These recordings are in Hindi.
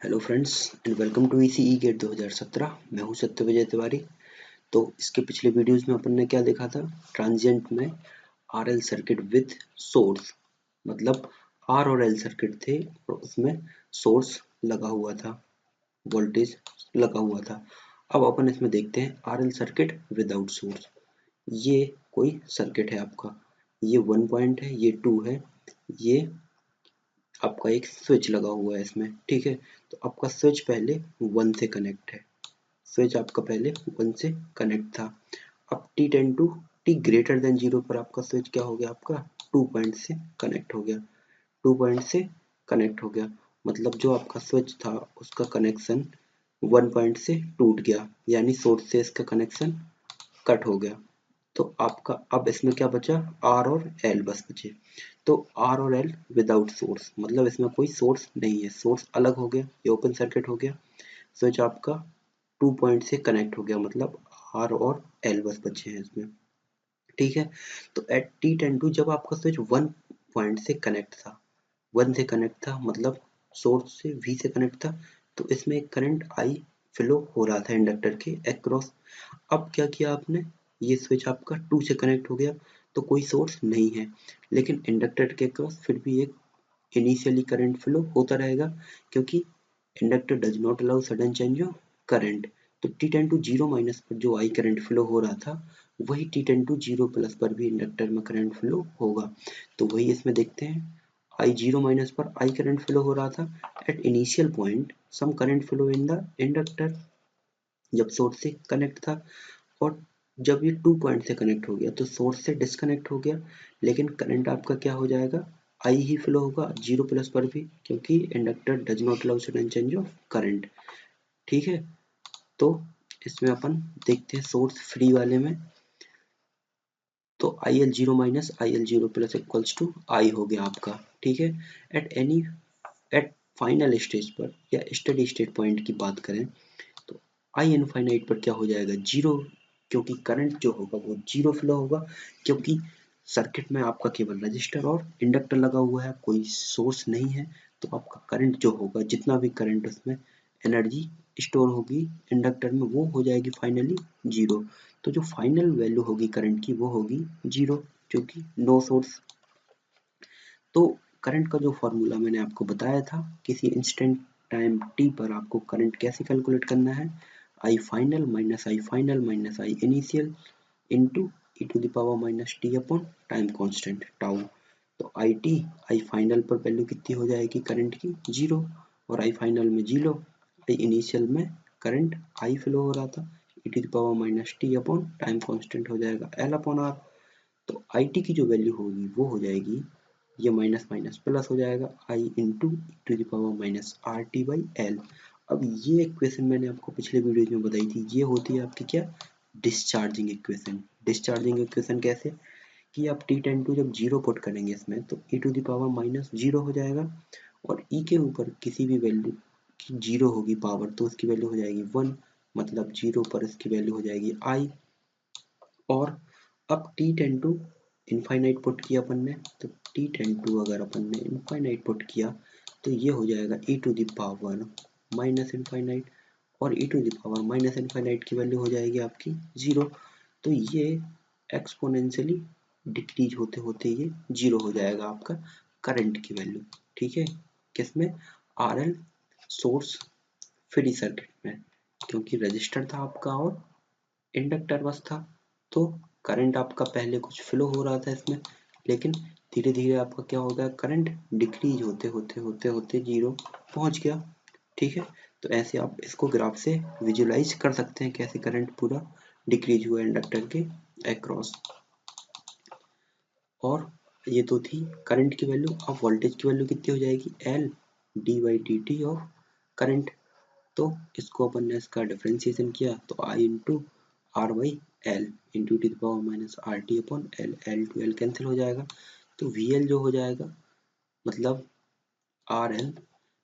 Hello friends and welcome to ECE GATE 2017। मैं हूं सत्य विजय तिवारी। तो इसके पिछले वीडियोस में अपन ने क्या देखा था? ट्रांजिएंट में आरएल सर्किट विद सोर्स, मतलब आर और एल सर्किट थे और उसमें सोर्स लगा हुआ था, वोल्टेज लगा हुआ था। अब अपन इसमें देखते हैं आरएल सर्किट विदाउट सोर्स। ये कोई सर्किट है आपका, ये 1 पॉइंट है, ये 2 है, ये आपका एक स्विच लगा हुआ है इसमें, ठीक है। तो आपका स्विच पहले 1 से कनेक्ट है, स्विच आपका पहले 1 से कनेक्ट था। अब T tends to T greater than 0 पर आपका स्विच क्या हो गया? आपका 2 पॉइंट से कनेक्ट हो गया, 2 पॉइंट से कनेक्ट हो गया। मतलब जो आपका स्विच था उसका कनेक्शन 1 पॉइंट से टूट गया, यानी सोर्स से इसका कनेक्शन कट हो गया। तो आपका अब इसमें क्या बचा? आर और एल बस बचे। तो आर और एल विदाउट सोर्स, मतलब इसमें कोई सोर्स नहीं है, सोर्स अलग हो गया, ये ओपन सर्किट हो गया। स्विच आपका 2 पॉइंट से कनेक्ट हो गया, मतलब आर और एल बस बचे हैं इसमें, ठीक है। तो एट टी टेन टू जब आपका स्विच 1 पॉइंट से कनेक्ट था, 1 से कनेक्ट था मतलब सोर्स से वी से कनेक्ट था, तो इसमें एक करंट आई फ्लो हो रहा था इंडक्टर के अक्रॉस। अब क्या किया आपने? ये स्विच आपका 2 से कनेक्ट हो गया, तो कोई सोर्स नहीं है, लेकिन इंडक्टर के अक्रॉस फिर भी एक इनिशियली करंट फ्लो होता रहेगा, क्योंकि inductor does not allow sudden change of current. तो T tends to zero minus पर जो आई करंट फ्लो हो रहा था, वही T tends to zero plus पर भी इंडक्टर में करंट फ्लो होगा। तो वही इसमें देखते हैं, आई जीरो माइनस पर आई करंट फ्लो हो रहा था। At initial point some current flow in the inductor, जब सोर्स से कनेक्ट था, और जब ये 2 पॉइंट से कनेक्ट हो गया तो सोर्स से डिस्कनेक्ट हो गया, लेकिन करंट आपका क्या हो जाएगा? आई ही फ्लो होगा जीरो प्लस पर भी, क्योंकि inductor does not allow sudden change of current, ठीक है। तो इसमें अपन देखते हैं सोर्स फ्री वाले में, तो I L zero minus I L zero plus equals to I हो गया आपका, ठीक है। At any at final stage पर या स्टेडी स्टेट पॉइंट की बात करें तो आई इनफाइनाइट पर क्या हो जाएगा? जीरो, क्योंकि करंट जो होगा वो जीरो फ्लो होगा, क्योंकि सर्किट में आपका केवल रजिस्टर और इंडक्टर लगा हुआ है, कोई सोर्स नहीं है। तो आपका करंट जो होगा, जितना भी करंट उसमें एनर्जी स्टोर होगी इंडक्टर में, वो हो जाएगी फाइनली जीरो। तो जो फाइनल वैल्यू होगी करंट की वो होगी जीरो, क्योंकि नो सोर्स। तो करंट का जो फॉर्मूला मैंने आपको बताया था, किसी इंस्टेंट टाइम t पर आपको करंट कैसे कैलकुलेट करना है? I final minus I initial into E to the power minus T upon time constant tau. तो आई फाइनल पर वैल्यू कितनी हो जाएगी करंट की? जीरो, और आई फाइनल में जीरो, आई इनिशियल में करंट आई फ्लो हो रहा था, E to the power minus T upon time constant हो जाएगा एल अपॉन आर। तो आई टी की जो वैल्यू होगी वो हो जाएगी, ये माइनस माइनस प्लस हो जाएगा, I into to the power minus R T by L. अब ये इक्वेशन मैंने आपको पिछले वीडियो में बताई थी, ये होती है आपकी क्या? Discharging equation. डिस्चार्जिंग इक्वेशन कैसे? कि आप टी टेन टू जब जीरो पुट करेंगे इसमें, तो E to the power minus zero हो जाएगा, और ई के ऊपर किसी भी वैल्यू की जीरो होगी पावर, तो उसकी वैल्यू हो जाएगी 1, मतलब जीरो पर इसकी वैल्यू हो जाएगी आई। और अब T tends to infinite put किया अपन ने, तो टी टेन टू अगर अपन ने इनफाइनाइट पुट किया तो ये हो जाएगा E to the power minus infinite, और E to the power minus infinite की वैल्यू हो जाएगी आपकी जीरो। तो ये एक्सपोनेंशियली डिक्रीज होते होते ये जीरो हो जाएगा आपका करंट की वैल्यू, ठीक है। किसमें? Are L source free circuit में, क्योंकि रजिस्टर था आपका और इंडक्टर बस था। तो करंट आपका पहले कुछ फ्लो हो रहा था इसमें, लेकिन धीरे धीरे आपका क्या हो गया? करंट डिक्रीज होते होते होते होते जीरो पहुंच गया, ठीक है। तो ऐसे आप इसको ग्राफ से विजुलाइज कर सकते हैं, कैसे करंट पूरा डिक्रीज हुआ इंडक्टर के अक्रॉस। और ये तो थी करंट की वैल्यू। अब वोल्टेज की वैल्यू कितनी हो जाएगी? L D by D T of current. तो इसको अपन ने इसका डिफरेंशिएशन किया, तो I into R by L into T power minus R T upon L, L to L cancel हो जाएगा, तो वी एल जो हो जाएगा, मतलब R L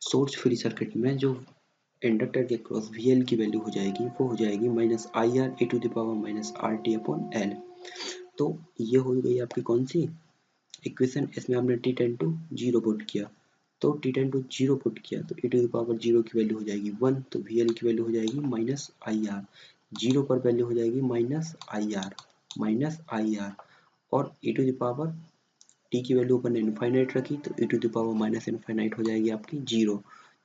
source free circuit में जो इंडक्टर के क्रॉस वी एल की वैल्यू हो जाएगी, वो हो जाएगी minus I R E to the power minus R T upon L. तो ये हो गई आपकी कौन सी इक्वेशन? इसमें आपने T tends to zero put किया, तो T tends to zero put किया तो e to the power zero की वैल्यू हो जाएगी 1, तो VL की वैल्यू हो जाएगी माइनस आई आर, जीरो पर वैल्यू हो जाएगी माइनस आई आर, और e to the power t की वैल्यू अपन ने इनफाइनाइट रखी तो e to the power minus infinite हो जाएगी आपकी जीरो,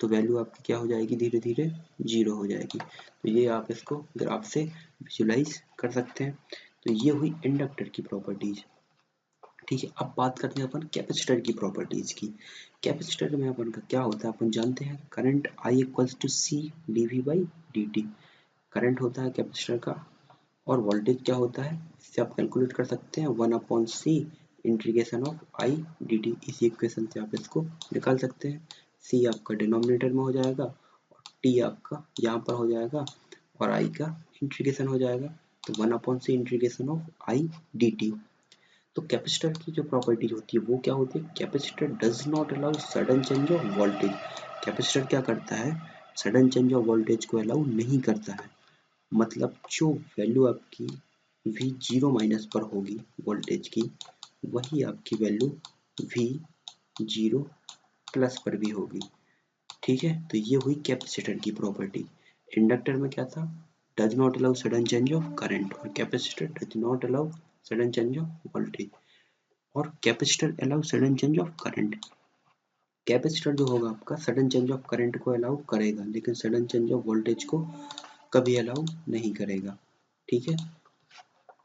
तो वैल्यू आपकी क्या हो जाएगी, धीरे धीरे जीरो हो जाएगी। तो ये आप इसको ग्राफ से विजुलाइज कर सकते हैं। तो ये हुई इंडक्टर की प्रॉपर्टीज। ठीक है, अब बात करते हैं अपन कैपेसिटर की प्रॉपर्टीज की। कैपेसिटर में अपन का क्या होता है, अपन जानते हैं current I equals to C DV by D T, current होता है कैपेसिटर का, और वोल्टेज क्या होता है इससे आप कैलकुलेट कर सकते हैं 1/c integration of I D T. इसी इक्वेशन से आप इसको निकाल सकते हैं। c आपका डिनोमिनेटर में हो जाएगा और t आपका यहाँ पर हो जाएगा और i का इंटीग्रेशन हो जाएगा, तो 1/c integration of I D T. तो कैपेसिटर की जो प्रॉपर्टी होती है वो क्या होती है, capacitor does not allow sudden change of voltage. Capacitor क्या करता है, सडन चेंज ऑफ वोल्टेज को अलाउ नहीं करता है। मतलब जो वैल्यू आपकी V जीरो माइनस पर होगी वोल्टेज की, वही आपकी वैल्यू V जीरो प्लस पर भी होगी। ठीक है, तो ये हुई कैपेसिटर की प्रॉपर्टी। इंडक्टर में क्या था, does not allow sudden change of current, और capacitor does not allow sudden change of voltage, और capacitor allow sudden change of current. Capacitor जो होगा आपका सडन चेंज ऑफ करंट को अलाउ करेगा, लेकिन सडन चेंज ऑफ वोल्टेज को कभी अलाउ नहीं करेगा। ठीक है,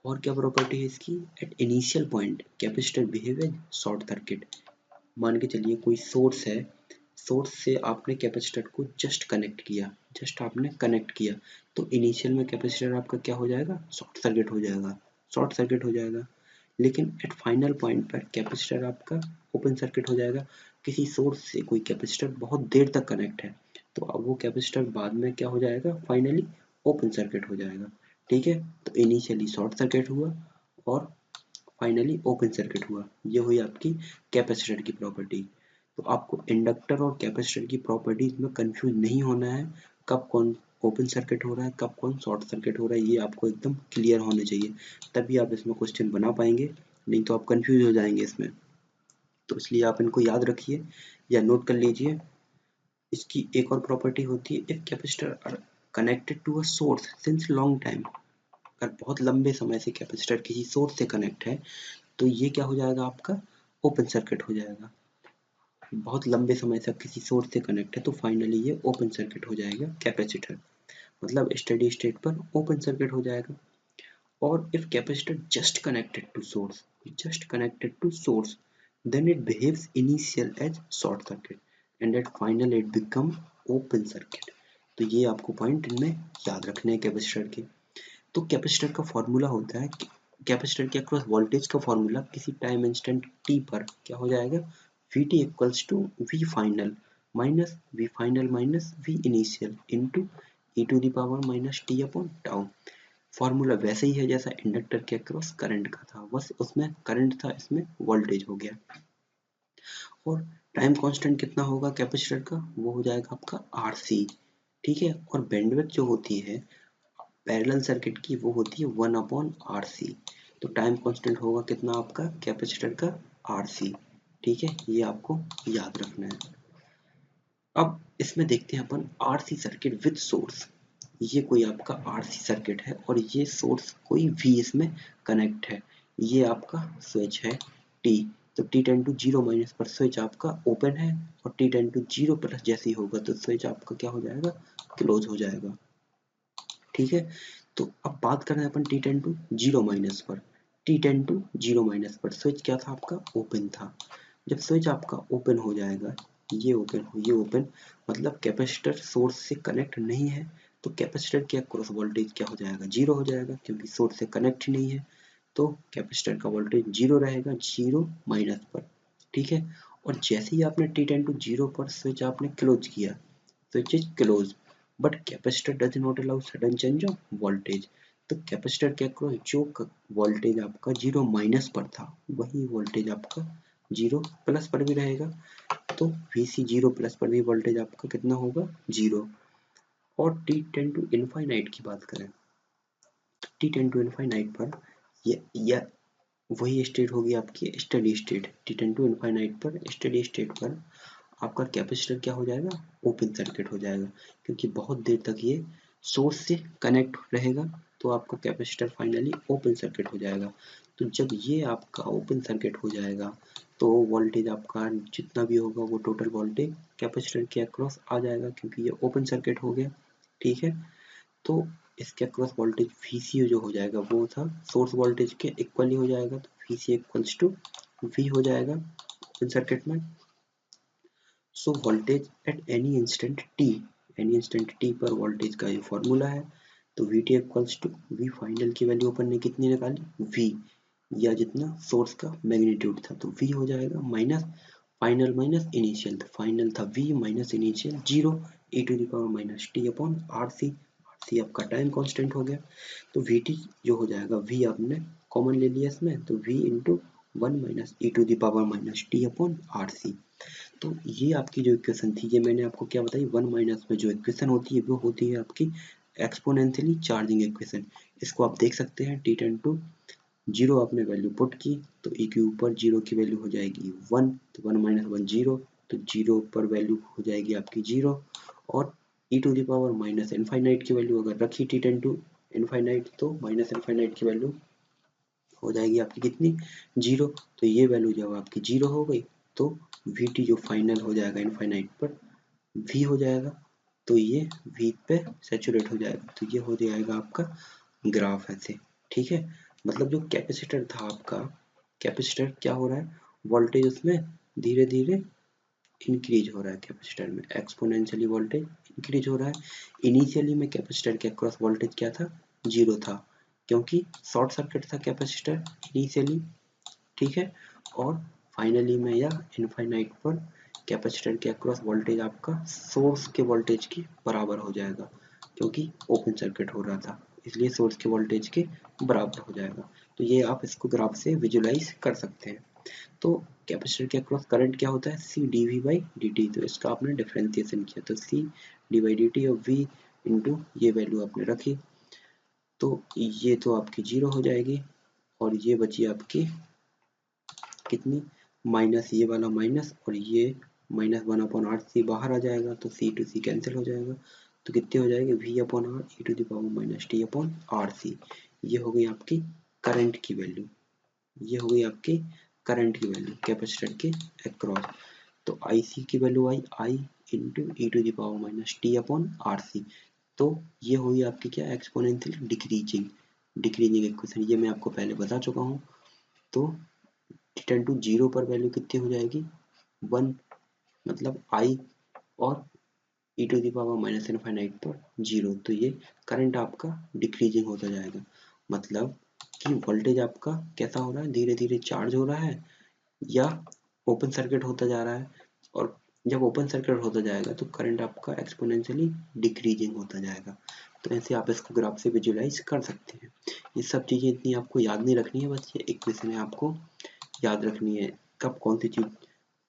और क्या प्रॉपर्टी है इसकी, at initial point capacitor behave as short circuit. मान के चलिए कोई सोर्स है, सोर्स से आपने कैपेसिटर को जस्ट कनेक्ट किया, जस्ट आपने कनेक्ट किया, तो इनिशियल में कैपेसिटर आपका क्या हो जाएगा, शॉर्ट सर्किट हो जाएगा, शॉर्ट सर्किट हो जाएगा। लेकिन एट फाइनल पॉइंट पर कैपेसिटर आपका ओपन सर्किट हो जाएगा। किसी सोर्स से कोई कैपेसिटर बहुत देर तक कनेक्ट है, तो अब वो कैपेसिटर बाद में क्या हो जाएगा, फाइनली ओपन सर्किट हो जाएगा। ठीक है, तो इनिशियली शॉर्ट सर्किट हुआ और फाइनली ओपन सर्किट हुआ। ये हुई आपकी कैपेसिटर की प्रॉपर्टी। तो आपको इंडक्टर और कैपेसिटर की प्रॉपर्टीज में कंफ्यूज नहीं होना है, कब कौन ओपन सर्किट हो रहा है, कब कौन शॉर्ट सर्किट हो रहा है, ये आपको एकदम क्लियर होने चाहिए, तभी आप इसमें क्वेश्चन बना पाएंगे, नहीं तो आप कंफ्यूज हो जाएंगे इसमें। तो इसलिए आप इनको याद रखिए या नोट कर लीजिए। इसकी एक और प्रॉपर्टी होती है, if capacitor are connected to a source since long time, अगर बहुत लंबे समय से कैपेसिटर किसी सोर्स से कनेक्ट है तो ये क्या हो जाएगा, आपका ओपन सर्किट हो जाएगा। बहुत लंबे समय से किसी सोर्स से कनेक्ट है तो फाइनली ये ओपन सर्किट हो जाएगा कैपेसिटर, मतलब स्टेडी स्टेट पर ओपन सर्किट हो जाएगा। और if capacitor just connected to source then it behaves initial as short circuit and at final it become open circuit। तो ये आपको पॉइंट इनमें याद रखने हैं कैपेसिटर के। तो कैपेसिटर का फॉर्मूला होता है, कैपेसिटर के अक्रॉस वोल्टेज का फॉर्मूला किसी टाइम इंस्टेंट t पर क्या हो जाएगा, Vt equals to V final minus V initial into e to the power minus t upon tau. Formula वैसे ही है जैसा इंडक्टर के अक्रॉस करंट का था, बस उसमें करंट था, इसमें वोल्टेज हो गया। और टाइम कांस्टेंट कितना होगा कैपेसिटर का, वो हो जाएगा आपका RC। ठीक है, और बैंडविड्थ जो होती है पैरेलल सर्किट की वो होती है 1/RC। तो टाइम कांस्टेंट होगा कितना आपका कैपेसिटर का, RC। ठीक है, ये आपको याद रखना है। अब इसमें देखते हैं अपन RC सर्किट विद सोर्स। ये कोई आपका RC सर्किट है और ये सोर्स कोई V इसमें कनेक्ट है। ये आपका स्विच है T, तो T tends to zero minus पर स्विच आपका ओपन है और T tends to zero plus जैसे ही होगा तो स्विच आपका क्या हो जाएगा, क्लोज हो जाएगा। ठीक है, तो अब बात करें अपन T tends to zero minus पर। T tends to zero minus पर स्विच क्या था आपका, ओपन था। जब स्विच आपका ओपन हो जाएगा, ये ओपन मतलब कैपेसिटर सोर्स से कनेक्ट नहीं है, तो कैपेसिटर के अक्रॉस वोल्टेज क्या हो जाएगा, जीरो हो जाएगा, क्योंकि सोर्स से कनेक्ट ही नहीं है, तो कैपेसिटर का वोल्टेज जीरो रहेगा, जीरो माइनस पर। ठीक है, और जैसे ही आपने T टेन टू जीरो पर स्विच आपने क्लोज किया, switch is close, but capacitor does not allow sudden change of voltage. तो कैपेसिटर के अक्रॉस जो वोल्टेज आपका जीरो माइनस पर था, वही वोल्टेज आपका जीरो प्लस पर भी रहेगा। तो Vc जीरो प्लस पर भी वोल्टेज आपका कितना होगा, जीरो। और T टेन टू इनफाइनाइट की बात करें, T टेन टू इनफाइनाइट पर ये वही स्टेट होगी आपकी steady state. T tends to infinite पर स्टेडी स्टेट पर आपका कैपेसिटर क्या हो जाएगा, ओपन सर्किट हो जाएगा, क्योंकि बहुत देर तक ये सोर्स से कनेक्ट रहेगा, तो आपका कैपेसिटर फाइनली ओपन सर्किट हो जाएगा। तो जब ये आपका ओपन सर्किट हो जाएगा तो वोल्टेज आपका जितना भी होगा वो टोटल वोल्टेज कैपेसिटर के अक्रॉस आ जाएगा, क्योंकि ये ओपन सर्किट हो गया। ठीक है, तो इसके अक्रॉस वोल्टेज VC जो हो जाएगा वो था सोर्स वोल्टेज के इक्वली हो जाएगा, तो VC इक्वल्स टू V हो जाएगा ओपन सर्किट में। So voltage at any instant t पर वोल्टेज का ये फॉर्मूला है। तो VT equals to V final की वैल्यू अपन ने कितनी निकाली, V या जितना सोर्स का मैग्नीट्यूड था, तो V हो जाएगा माइनस फाइनल माइनस इनिशियल, तो फाइनल था V minus initial 0 e to the power minus t upon RC। RC आपका टाइम कांस्टेंट हो गया, तो VT जो हो जाएगा, V आपने कॉमन ले लिया इसमें, तो V into 1 minus e to the power minus t upon RC। तो ये आपकी जो इक्वेशन थी, ये मैंने आपको क्या बताई, 1 माइनस में जो इक्वेशन होती है वो होती है आपकी एक्सपोनेंशियली चार्जिंग इक्वेशन। इसको आप देख सकते हैं, t टेंड टू 0 आपने वैल्यू पुट की तो e के ऊपर 0 की वैल्यू हो जाएगी 1, तो 1 माइनस 1 0, तो 0 पर वैल्यू हो जाएगी आपकी 0, और e to the power minus infinite की वैल्यू अगर रखी t टेंड टू इनफाइनाइट, तो माइनस इनफाइनाइट की वैल्यू हो जाएगी आपकी कितनी, 0। तो ये वैल्यू जब आपकी 0 हो गई तो VT जो फाइनल हो जाएगा इनफाइनाइट पर V हो जाएगा, तो ये V पे सैचुरेट हो जाएगा, तो ये हो जाएगा आपका ग्राफ ऐसे। ठीक है, मतलब जो कैपेसिटर था आपका, कैपेसिटर क्या हो रहा है, वोल्टेज उसमें धीरे धीरे इंक्रीज हो रहा है, कैपेसिटर में एक्सपोनेंशियली वोल्टेज इंक्रीज हो रहा है। इनिशियली में कैपेसिटर के अक्रॉस वोल्टेज क्या था, 0 था, क्योंकि शॉर्ट सर्किट था कैपेसिटर इनिशियली। ठीक है, और फाइनली में या इनफाइनाइट पर कैपेसिटर के अक्रॉस वोल्टेज आपका सोर्स के वोल्टेज के बराबर हो जाएगा, क्योंकि ओपन सर्किट हो रहा था, इसलिए सोर्स के वोल्टेज के बराबर हो जाएगा। तो ये आप इसको ग्राफ से विजुलाइज कर सकते हैं। तो कैपेसिटर के अक्रॉस करंट क्या होता है, C dV बाई dt, तो इसका आपने डिफरेंशिएशन किया, तो C d बाई dt और V इंटू ये वैल्यू आपने रखी, तो ये तो आपकी 0 हो जाएगी, और ये बची आपकी कितनी, माइनस ये वाला माइनस, और ये माइनस 1 अपॉन आर सी बाहर आ जाएगा, तो C टू C कैंसिल हो जाएगा, तो कितने हो जाएंगे, V upon R e to the power minus t upon R C. ये हो गई आपकी करंट की वैल्यू, ये हो गई आपकी करंट की वैल्यू कैपेसिटर के अक्रॉस। तो IC की value I I into E to the power minus T upon R C. तो ये हुई आपकी क्या, एक्सपोनेंशियल डिक्रीजिंग डिक्रीजिंग इक्वेशन, ये मैं आपको पहले बता चुका हूँ। तो टेन टू 0 पर वैल्यू कितनी हो जाएगी, 1, मतलब I, और e to the power minus infinite पर 0, तो ये करंट आपका डिक्रीजिंग होता जाएगा, मतलब कि वोल्टेज आपका कैसा हो रहा है, धीरे धीरे चार्ज हो रहा है या ओपन सर्किट होता जा रहा है, और जब ओपन सर्किट होता जाएगा तो करंट आपका एक्सपोनेंशियली डिक्रीजिंग होता जाएगा। तो ऐसे आप इसको ग्राफ से विजुलाइज कर सकते हैं। ये सब चीज़ें इतनी आपको याद नहीं रखनी है, बस ये इक्वेशन आपको याद रखनी है, कब कौन सी चीज़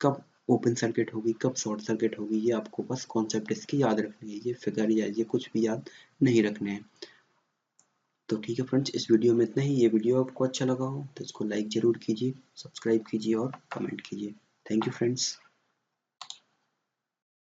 कब ओपन सर्किट होगी कब शॉर्ट सर्किट होगी, ये आपको बस कॉन्सेप्ट इसकी याद रखनी है, ये फिगर या ये कुछ भी याद नहीं रखने हैं। तो ठीक है फ्रेंड्स, इस वीडियो में इतना ही। ये वीडियो आपको अच्छा लगा हो तो इसको लाइक ज़रूर कीजिए, सब्सक्राइब कीजिए और कमेंट कीजिए। Thank you friends.